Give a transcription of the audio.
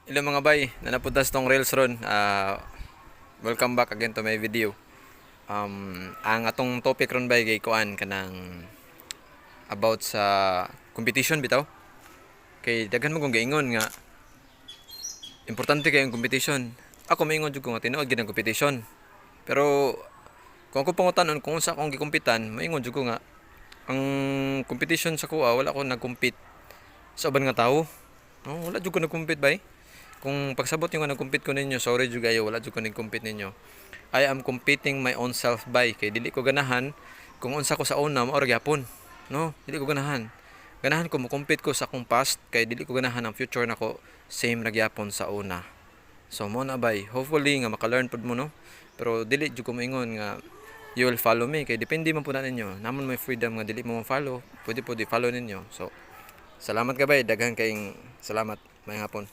Hello mga bay, nanapuntas tong Reels ron. Welcome back again to my video. Ang atong topic ron bay kay kuan kanang about sa competition bitaw. Kay daghan mo kong gaingon nga importante kay ang competition. Ako maingon jud ko nga tinuod gid ang competition. Pero kung ako pangutan-on kung unsa akong gikumpitan, maingon jud ko nga ang competition sa kuha wala ko nag-compete sa uban nga tawo. No, wala jud ko nag-compete bay. Kung pagsabot yung nag-compete ko ninyo, sorry jud kayo, wala jud ko nag-compete ninyo. I am competing my own self by kay dili ko ganahan kung unsa ko sa una mao ra gyapon. No, dili ko ganahan. Ganahan ko mo compete ko sa akong past kay dili ko ganahan ang future nako same ra gyapon sa una. So mo na bay, hopefully nga maka-learn pud mo no. Pero dili jud ko moingon nga you will follow me kay depende man pud na ninyo. Namon may freedom nga dili mo follow, pwede follow ninyo. So salamat ka bay, daghang kayong salamat. May hapon.